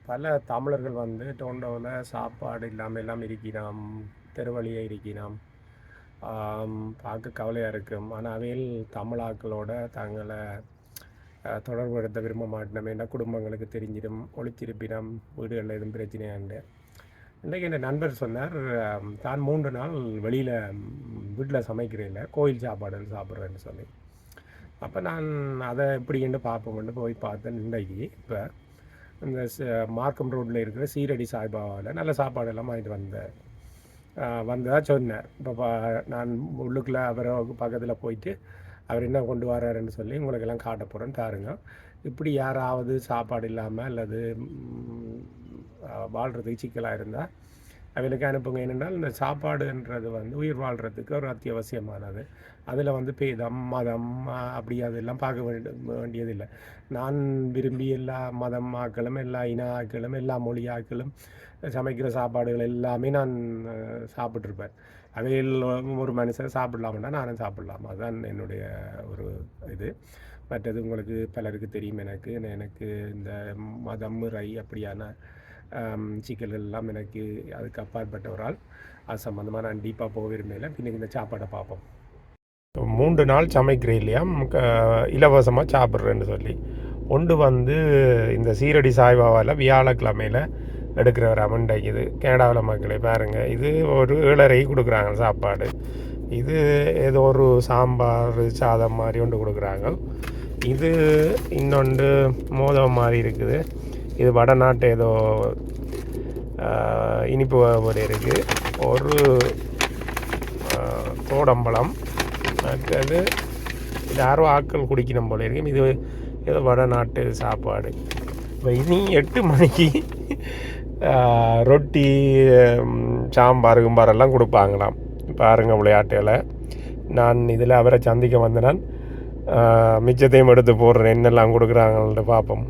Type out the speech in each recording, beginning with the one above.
பல தமிழர்கள் வந்து டொரண்டோவில் சாப்பாடு இல்லாமல் எல்லாம் இருக்கிறோம், தெருவழியே இருக்கிறோம். பார்க்க கவலையாக இருக்கும். ஆனால் அவையில் தமிழாக்களோட தங்களை தொடர்புபடுத்த விரும்ப மாட்டோம். ஏன்னா குடும்பங்களுக்கு தெரிஞ்சிடும், ஒளித்திருப்பினம், வீடுகளில் எதுவும் பிரச்சனையாண்டு. இன்றைக்கு என் நண்பர் சொன்னார், தான் 3 நாள் வெளியில் வீட்டில் சமைக்கிறேன், கோயில் சாப்பாடு சாப்பிட்றேன்னு சொல்லி. அப்போ நான் அதை எப்படின்னு பார்ப்போம்னு போய் பார்த்தேன். இன்றைக்கு இப்போ இந்த மார்க்கம் ரோட்டில் இருக்கிற சீரடி சாய்பாபாவில் நல்ல சாப்பாடெல்லாம் வாங்கிட்டு வந்ததாக சொன்னார். இப்போ நான் உள்ளுக்குள்ளே அவரை பக்கத்தில் போயிட்டு அவர் என்ன கொண்டு வர்றாருன்னு சொல்லி உங்களுக்கெல்லாம் காட்ட போகிறேன்னு பாருங்க. இப்படி யாராவது சாப்பாடு இல்லாமல் அல்லது வாழ்கிறதுக்கு சிக்கலாக இருந்தால் அவளுக்கு அனுப்புங்க. ஏனென்றால் இந்த சாப்பாடுன்றது வந்து உயிர் வாழ்கிறதுக்கு ஒரு அத்தியாவசியமானது. அதில் வந்து பேதம் மதம் அப்படி அதெல்லாம் பார்க்க வேண்டியதில்லை. நான் விரும்பி எல்லா மதம் ஆக்களும் எல்லா இன ஆக்களும் எல்லா மொழி ஆக்களும் சமைக்கிற சாப்பாடுகள் எல்லாமே நான் சாப்பிட்ருப்பேன். அவையில் ஒரு மனுஷன் சாப்பிடலாம்னா நானும் சாப்பிடலாம். அதுதான் என்னுடைய ஒரு இது. மற்றது உங்களுக்கு பலருக்கு தெரியும். எனக்கு இந்த மதம் முறை அப்படியான சிக்கல்கள் எல்லாம் எனக்கு அதுக்கு அப்பாற்பட்டவரால் அது சம்மந்தமாக நான் டீப்பாக போக விரும்பல. பின்னுக்கு இந்த சாப்பாடை பார்ப்போம். 3 நாள் சமைக்கிறேன் இல்லையா, இலவசமாக சாப்பிட்றேன்னு சொல்லி ஒன்று வந்து இந்த சீரடி சாய்பாபாவில் வியாழக்கிழமையில் எடுக்கிற ஒரு அமௌண்ட். இது கனடாவில் மக்களே பாருங்கள், இது ஒரு 7.5 கொடுக்குறாங்க சாப்பாடு. இது ஏதோ ஒரு சாம்பார் சாதம் மாதிரி ஒன்று கொடுக்குறாங்க. இது இன்னொன்று மோதம் மாதிரி இருக்குது. இது வடநாட்டு ஏதோ இனிப்பு வகை இருக்குது. ஒரு தோடம்பழம், மற்றது இது யாரோ ஆட்கள் குடிக்கணும் போல இருக்கு. இது ஏதோ வடநாட்டு சாப்பாடு. இப்போ இனி 8 மணிக்கு ரொட்டி சாம்பார் கும்பாரெல்லாம் கொடுப்பாங்களாம். பாருங்கள் விளையாட்டில். நான் இதில் அவரை சந்திக்க வந்தேன். மிச்சத்தையும் எடுத்து போடுறேன், என்னெல்லாம் கொடுக்குறாங்கன்ட்டு பார்ப்போம்.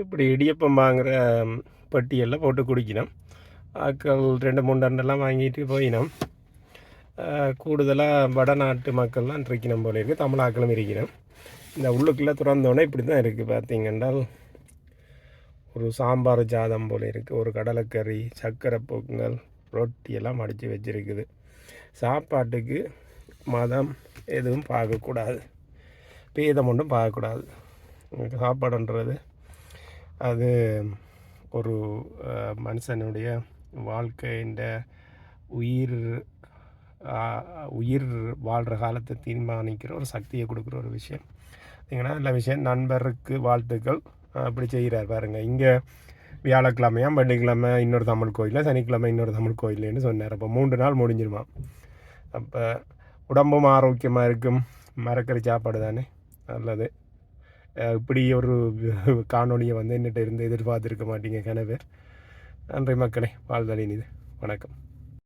இப்படி இடியப்பம் வாங்குகிற பட்டியலில் போட்டு குடிக்கணும். ஆக்கள் 2-3 டன்னெல்லாம் வாங்கிட்டு போயினோம். கூடுதலாக வடநாட்டு மக்கள்லாம் இருக்கணும் போல இருக்குது, தமிழாக்களும் இருக்கணும். இந்த உள்ளுக்குள்ளே திறந்தோடனே இப்படி தான் இருக்குது. பார்த்தீங்கன்றால் ஒரு சாம்பார் சாதம் போல் இருக்குது, ஒரு கடலைக்கறி, சர்க்கரை பொங்கல், ரொட்டியெல்லாம் அடித்து வச்சுருக்குது. சாப்பாட்டுக்கு மதம் எதுவும் பார்க்கக்கூடாது, பேதம் ஒன்றும் பார்க்கக்கூடாது. சாப்பாடுன்றது அது ஒரு மனுஷனுடைய வாழ்க்கையின் உயிர் வாழ்கிற காலத்தை தீர்மானிக்கிற ஒரு சக்தியை கொடுக்குற ஒரு விஷயம். பார்த்தீங்கன்னா நல்ல விஷயம். நண்பருக்கு வாழ்த்துக்கள். அப்படி செய்கிறார் பாருங்கள். இங்கே வியாழக்கிழமையாக, வெள்ளிக்கிழமை இன்னொரு தமிழ் கோயில், சனிக்கிழமை இன்னொரு தமிழ் கோயில்னு சொன்னார். அப்போ 3 நாள் முடிஞ்சிருமா. அப்போ உடம்பும் ஆரோக்கியமாக இருக்கும். மரக்கறி சாப்பாடு தானே நல்லது. இப்படி ஒரு காணொலியை வந்து என்னிட்ட இருந்து எதிர்பார்த்துருக்க மாட்டீங்க கனவே. நன்றி மக்களே. வாழ்தலின் இது. வணக்கம்.